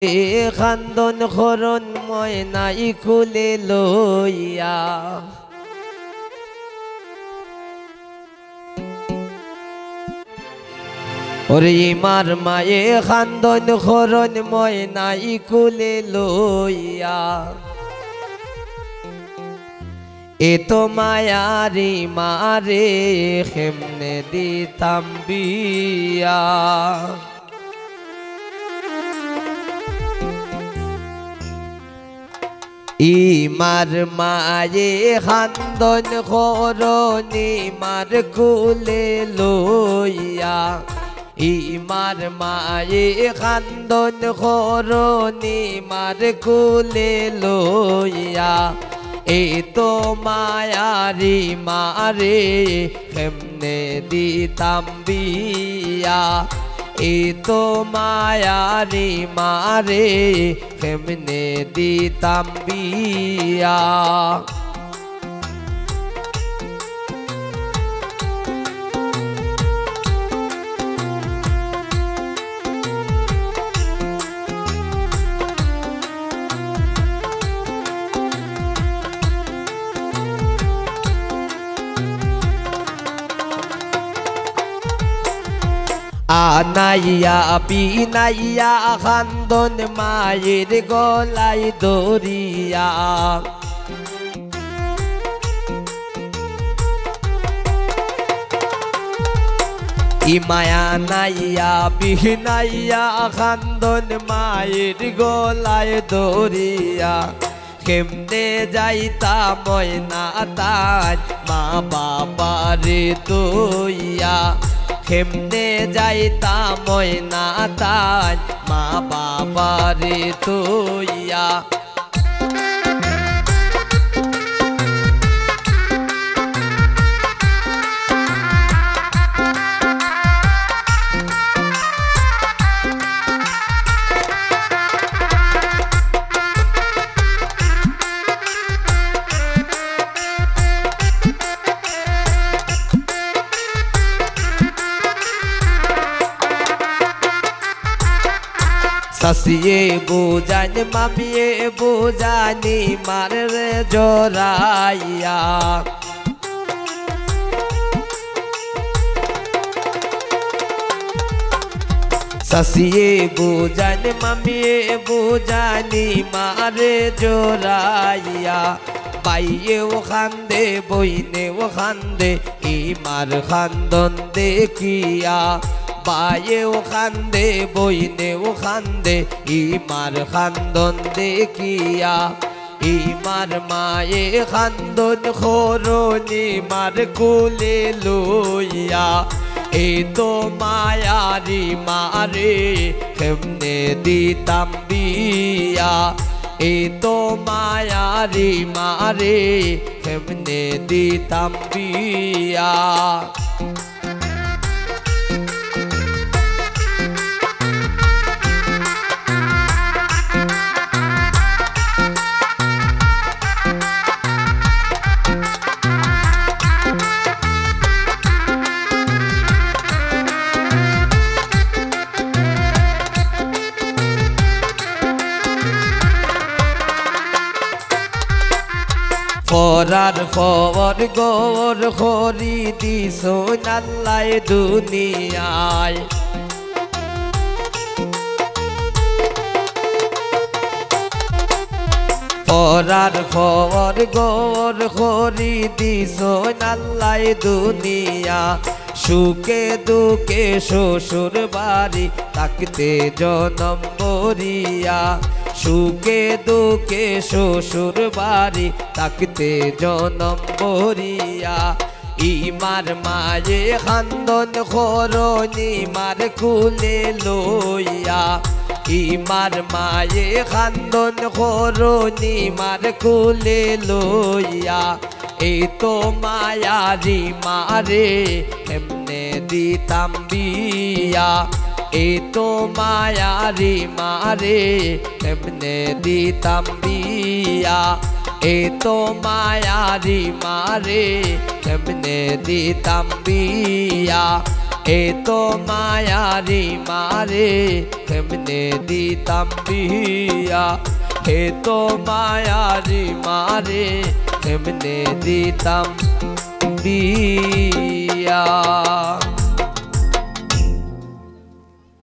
এ খান্দন খরণ ময়নাই খুলে লইয়া ওরে মার মায়ে খান্দন খরণ ময়নাই খুলে লইয়া এ তো মায়ারি মারে কেমনে দিতাম বিয়া ইমার মায়ে খান্দন খরণি মার কুলে লইয়া ইমার মায়ে খান্দন খরণি মার কুলে লইয়া এ তো মায়ারি মারে কেমনে দিতাম বিয়া এ তো মায়ারি মারে কেমনে দিতাম বিয়া আনাইয়া বিনাইয়া খান্দন মায়ের গলায় দরিয়া ইমায়া নাইয়া বিনাইয়া খান্দন মায়ের গলায় দরিয়া কেমনে যাইতা ময়না তাজ মা বাবারে দইয়া কেমনে যাইতা ময়না তাজ মা বাবারে দইয়া ससिए बुझान मामिए बुझानी मार रे जोराइया ससिए बुझान मामिए बुझानी मार जोराइया पाइए वो खांदे बोइने वो खांदे इमार खानदन देखिया बाये वो खांदे बोइने वो खांदे इमार खानदन देखिया इमार माये खानदन खोरोनी मार कुले लोइया ए तो मायारी मारे केमने दिताम बिया ए तो मायारी मारे केमने दिताम बिया ফরার ফর গোর খরি দিছো নাল্লায় দুনিয়ায় ফরার ফর গোর খরি দিছো নাল্লায় দুনিয়া সুখে দুঃখে শ্বশুর বাড়ি থাকতে জনম বরিয়া সুখে দুঃখে শ্বশুর বাড়ি থাকতে জনম বরিয়া ইমার মায়ে খান্দন খরণি মার কুলে লইয়া ইমার মায়ে খান্দন খরণি মার কুলে লইয়া এই তো মায়ারি মারে কেমনে দিতাম বিয়া এই তো মায়ারি মারে কেমনে দিতাম বিয়া এই তো মায়ারি মারে কেমনে দিতাম বিয়া এ তো মায়ারি মারে কেমনে দিতাম বিয়া হে তো মায়ারি মারে কেমনে দিতাম বিয়া